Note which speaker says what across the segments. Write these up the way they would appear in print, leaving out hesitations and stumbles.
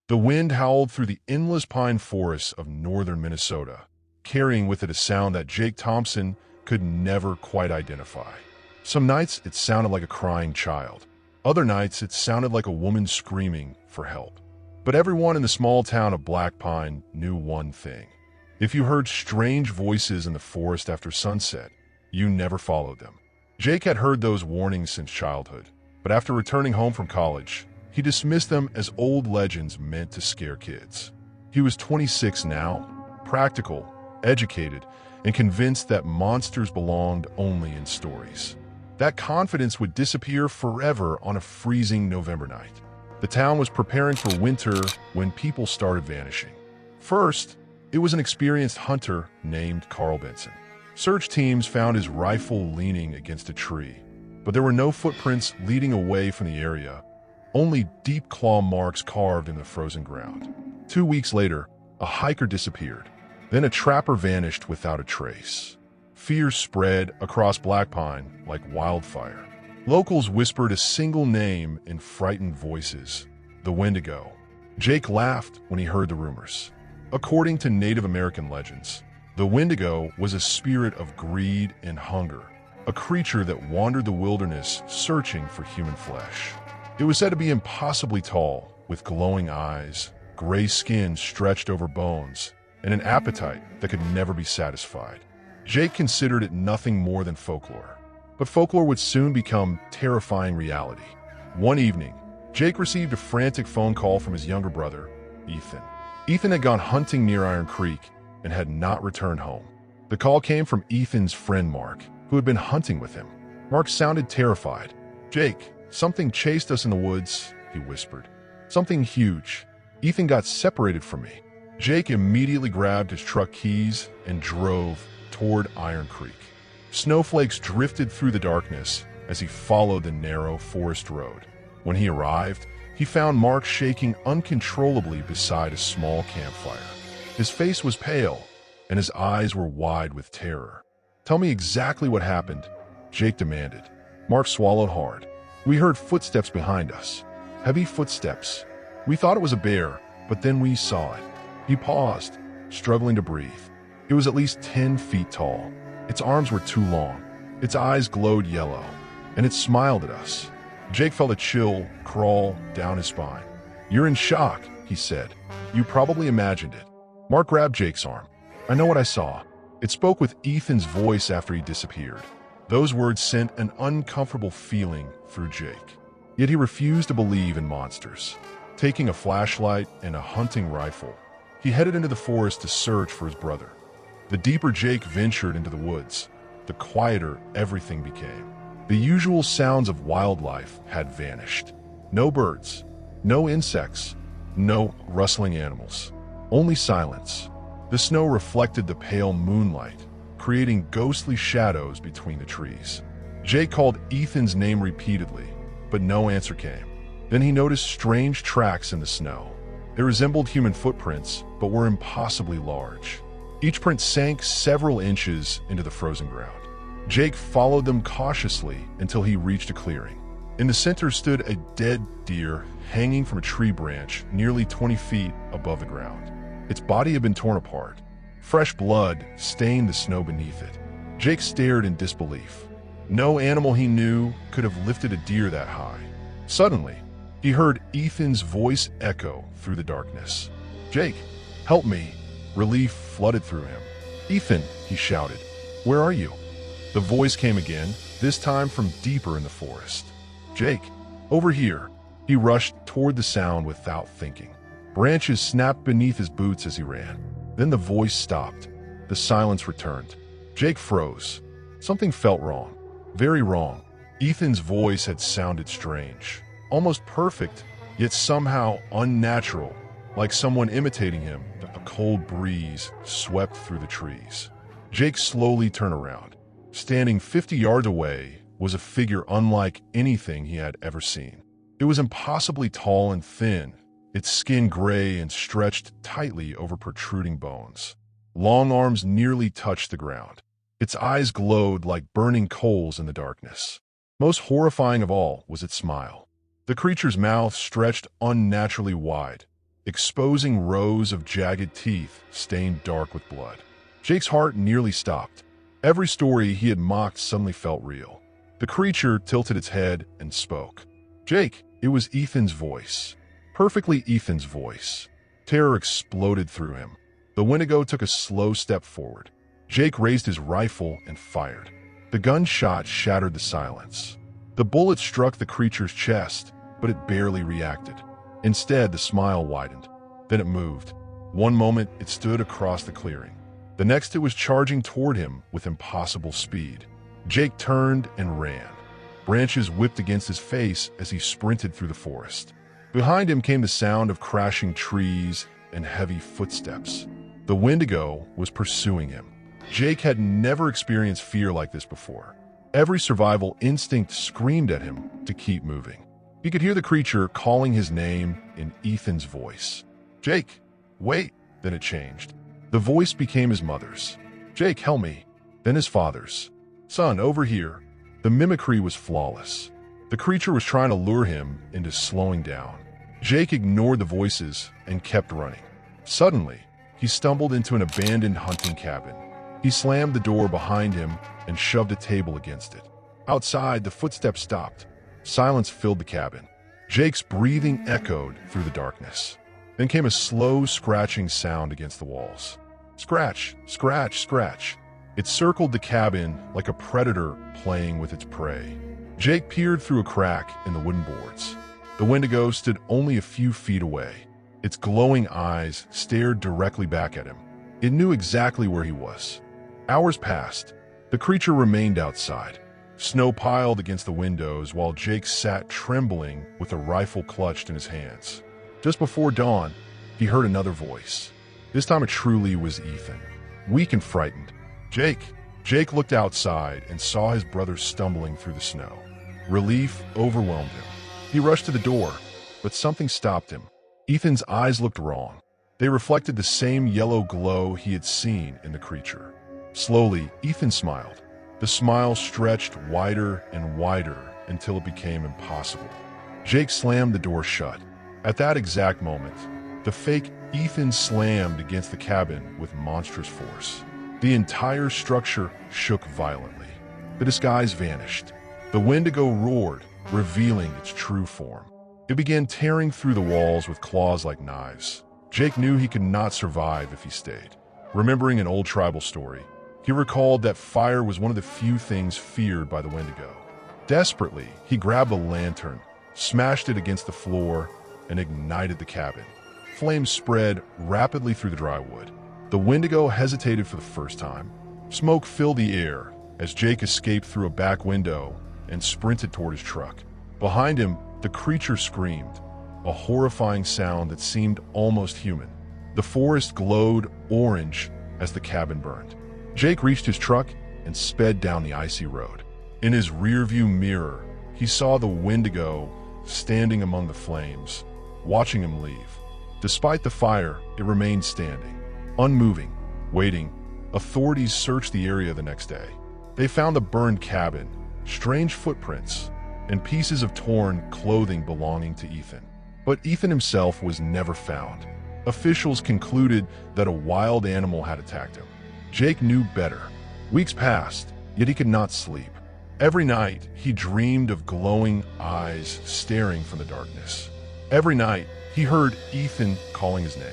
Speaker 1: The wind howled through the endless pine forests of northern Minnesota, carrying with it a sound that Jake Thompson could never quite identify. Some nights it sounded like a crying child. Other nights it sounded like a woman screaming for help. But everyone in the small town of Black Pine knew one thing. If you heard strange voices in the forest after sunset, you never followed them. Jake had heard those warnings since childhood, but after returning home from college, he dismissed them as old legends meant to scare kids. He was 26 now, practical, educated, and convinced that monsters belonged only in stories. That confidence would disappear forever on a freezing November night. The town was preparing for winter when people started vanishing. First, it was an experienced hunter named Carl Benson. Search teams found his rifle leaning against a tree, but there were no footprints leading away from the area, only deep claw marks carved in the frozen ground. 2 weeks later, a hiker disappeared. Then a trapper vanished without a trace. Fear spread across Black Pine like wildfire. Locals whispered a single name in frightened voices: the Wendigo. Jake laughed when he heard the rumors. According to Native American legends, the Wendigo was a spirit of greed and hunger, a creature that wandered the wilderness searching for human flesh. It was said to be impossibly tall, with glowing eyes, gray skin stretched over bones, and an appetite that could never be satisfied. Jake considered it nothing more than folklore, but folklore would soon become terrifying reality. One evening, Jake received a frantic phone call from his younger brother, Ethan. Ethan had gone hunting near Iron Creek and had not returned home. The call came from Ethan's friend Mark, who had been hunting with him. Mark sounded terrified. "Jake, something chased us in the woods," he whispered. "Something huge. Ethan got separated from me." Jake immediately grabbed his truck keys and drove toward Iron Creek. Snowflakes drifted through the darkness as he followed the narrow forest road. When he arrived, he found Mark shaking uncontrollably beside a small campfire. His face was pale, and his eyes were wide with terror. "Tell me exactly what happened," Jake demanded. Mark swallowed hard. "We heard footsteps behind us. Heavy footsteps. We thought it was a bear, but then we saw it." He paused, struggling to breathe. It was at least 10 feet tall. Its arms were too long. Its eyes glowed yellow, and it smiled at us. Jake felt a chill crawl down his spine. "You're in shock," he said. "You probably imagined it." Mark grabbed Jake's arm. "I know what I saw." It spoke with Ethan's voice after he disappeared. Those words sent an uncomfortable feeling through Jake. Yet he refused to believe in monsters. Taking a flashlight and a hunting rifle, he headed into the forest to search for his brother. The deeper Jake ventured into the woods, the quieter everything became. The usual sounds of wildlife had vanished. No birds, no insects, no rustling animals. Only silence. The snow reflected the pale moonlight, creating ghostly shadows between the trees. Jake called Ethan's name repeatedly, but no answer came. Then he noticed strange tracks in the snow. They resembled human footprints, but were impossibly large. Each print sank several inches into the frozen ground. Jake followed them cautiously until he reached a clearing. In the center stood a dead deer hanging from a tree branch nearly 20 feet above the ground. Its body had been torn apart. Fresh blood stained the snow beneath it. Jake stared in disbelief. No animal he knew could have lifted a deer that high. Suddenly, he heard Ethan's voice echo through the darkness. "Jake, help me." Relief flooded through him. "Ethan," he shouted, "where are you?" The voice came again, this time from deeper in the forest. "Jake, over here." He rushed toward the sound without thinking. Branches snapped beneath his boots as he ran. Then the voice stopped. The silence returned. Jake froze. Something felt wrong. Very wrong. Ethan's voice had sounded strange. Almost perfect, yet somehow unnatural, like someone imitating him. A cold breeze swept through the trees. Jake slowly turned around. Standing 50 yards away was a figure unlike anything he had ever seen. It was impossibly tall and thin, its skin gray and stretched tightly over protruding bones. Long arms nearly touched the ground. Its eyes glowed like burning coals in the darkness. Most horrifying of all was its smile. The creature's mouth stretched unnaturally wide, exposing rows of jagged teeth stained dark with blood. Jake's heart nearly stopped. Every story he had mocked suddenly felt real. The creature tilted its head and spoke. "Jake," it was Ethan's voice. Perfectly Ethan's voice. Terror exploded through him. The Wendigo took a slow step forward. Jake raised his rifle and fired. The gunshot shattered the silence. The bullet struck the creature's chest, but it barely reacted. Instead, the smile widened. Then it moved. One moment, it stood across the clearing. The next, it was charging toward him with impossible speed. Jake turned and ran. Branches whipped against his face as he sprinted through the forest. Behind him came the sound of crashing trees and heavy footsteps. The Wendigo was pursuing him. Jake had never experienced fear like this before. Every survival instinct screamed at him to keep moving. He could hear the creature calling his name in Ethan's voice. "Jake, wait!" Then it changed. The voice became his mother's. "Jake, help me!" Then his father's. "Son, over here!" The mimicry was flawless. The creature was trying to lure him into slowing down. Jake ignored the voices and kept running. Suddenly, he stumbled into an abandoned hunting cabin. He slammed the door behind him and shoved a table against it. Outside, the footsteps stopped. Silence filled the cabin. Jake's breathing echoed through the darkness. Then came a slow scratching sound against the walls. Scratch, scratch, scratch. It circled the cabin like a predator playing with its prey. Jake peered through a crack in the wooden boards. The Wendigo stood only a few feet away. Its glowing eyes stared directly back at him. It knew exactly where he was. Hours passed. The creature remained outside. Snow piled against the windows while Jake sat trembling with a rifle clutched in his hands. Just before dawn, he heard another voice. This time it truly was Ethan, weak and frightened. Jake looked outside and saw his brother stumbling through the snow. Relief overwhelmed him. He rushed to the door, but something stopped him. Ethan's eyes looked wrong. They reflected the same yellow glow he had seen in the creature. Slowly, Ethan smiled. The smile stretched wider and wider until it became impossible. Jake slammed the door shut. At that exact moment, the fake Ethan slammed against the cabin with monstrous force. The entire structure shook violently. The disguise vanished. The Wendigo roared, revealing its true form. It began tearing through the walls with claws like knives. Jake knew he could not survive if he stayed. Remembering an old tribal story, he recalled that fire was one of the few things feared by the Wendigo. Desperately, he grabbed a lantern, smashed it against the floor, and ignited the cabin. Flames spread rapidly through the dry wood. The Wendigo hesitated for the first time. Smoke filled the air as Jake escaped through a back window and sprinted toward his truck. Behind him, the creature screamed, a horrifying sound that seemed almost human. The forest glowed orange as the cabin burned. Jake reached his truck and sped down the icy road. In his rearview mirror, he saw the Wendigo standing among the flames, watching him leave. Despite the fire, it remained standing, unmoving, waiting. Authorities searched the area the next day. They found the burned cabin, strange footprints, and pieces of torn clothing belonging to Ethan. But Ethan himself was never found. Officials concluded that a wild animal had attacked him. Jake knew better. Weeks passed, yet he could not sleep. Every night, he dreamed of glowing eyes staring from the darkness. Every night, he heard Ethan calling his name.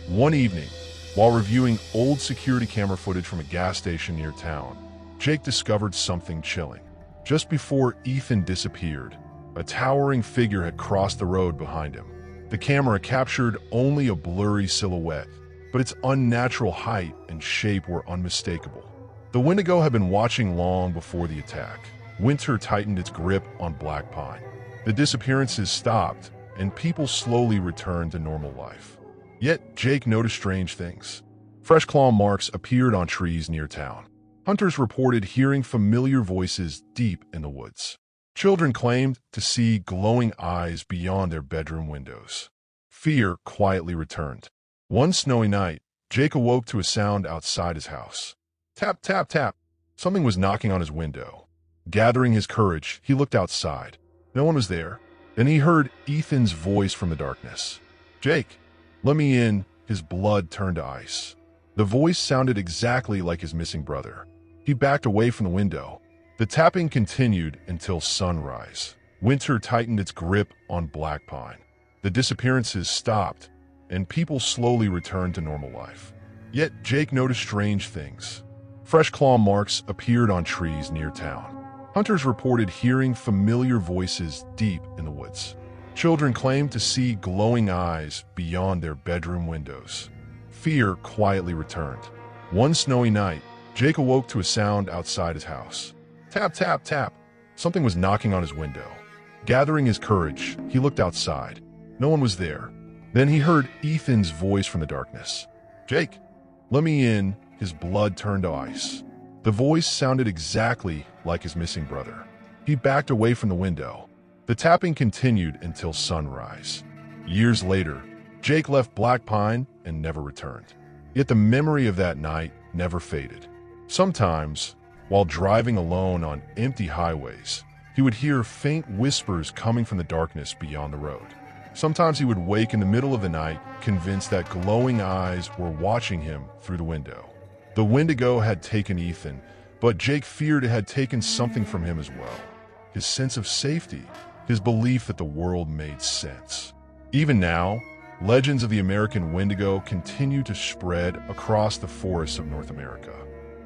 Speaker 1: One evening, while reviewing old security camera footage from a gas station near town, Jake discovered something chilling. Just before Ethan disappeared, a towering figure had crossed the road behind him. The camera captured only a blurry silhouette, but its unnatural height and shape were unmistakable. The Wendigo had been watching long before the attack. Winter tightened its grip on Black Pine. The disappearances stopped, and people slowly returned to normal life. Yet, Jake noticed strange things. Fresh claw marks appeared on trees near town. Hunters reported hearing familiar voices deep in the woods. Children claimed to see glowing eyes beyond their bedroom windows. Fear quietly returned. One snowy night, Jake awoke to a sound outside his house. Tap, tap, tap. Something was knocking on his window. Gathering his courage, he looked outside. No one was there. Then he heard Ethan's voice from the darkness. Jake, Let me in." His blood turned to ice. The voice sounded exactly like his missing brother. He backed away from the window. The tapping continued until sunrise. Winter tightened its grip on Black Pine. The disappearances stopped, and people slowly returned to normal life. Yet Jake noticed strange things. Fresh claw marks appeared on trees near town. Hunters reported hearing familiar voices deep in the woods. Children claimed to see glowing eyes beyond their bedroom windows. Fear quietly returned. One snowy night, Jake awoke to a sound outside his house. Tap, tap, tap. Something was knocking on his window. Gathering his courage, he looked outside. No one was there. Then he heard Ethan's voice from the darkness. "Jake, let me in." His blood turned to ice. The voice sounded exactly like his missing brother. He backed away from the window. The tapping continued until sunrise. Years later, Jake left Black Pine and never returned. Yet the memory of that night never faded. Sometimes, while driving alone on empty highways, he would hear faint whispers coming from the darkness beyond the road. Sometimes he would wake in the middle of the night, convinced that glowing eyes were watching him through the window. The Wendigo had taken Ethan, but Jake feared it had taken something from him as well. His sense of safety, his belief that the world made sense. Even now, legends of the American Wendigo continue to spread across the forests of North America.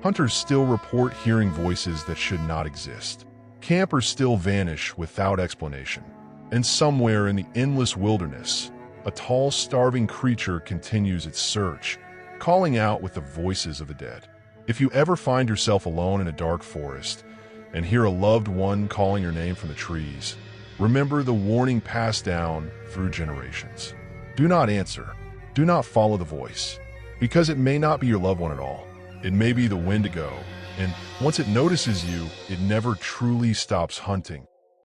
Speaker 1: Hunters still report hearing voices that should not exist. Campers still vanish without explanation. And somewhere in the endless wilderness, a tall, starving creature continues its search, calling out with the voices of the dead. If you ever find yourself alone in a dark forest and hear a loved one calling your name from the trees, remember the warning passed down through generations. Do not answer. Do not follow the voice, because it may not be your loved one at all. It may be the Wendigo, and once it notices you, it never truly stops hunting.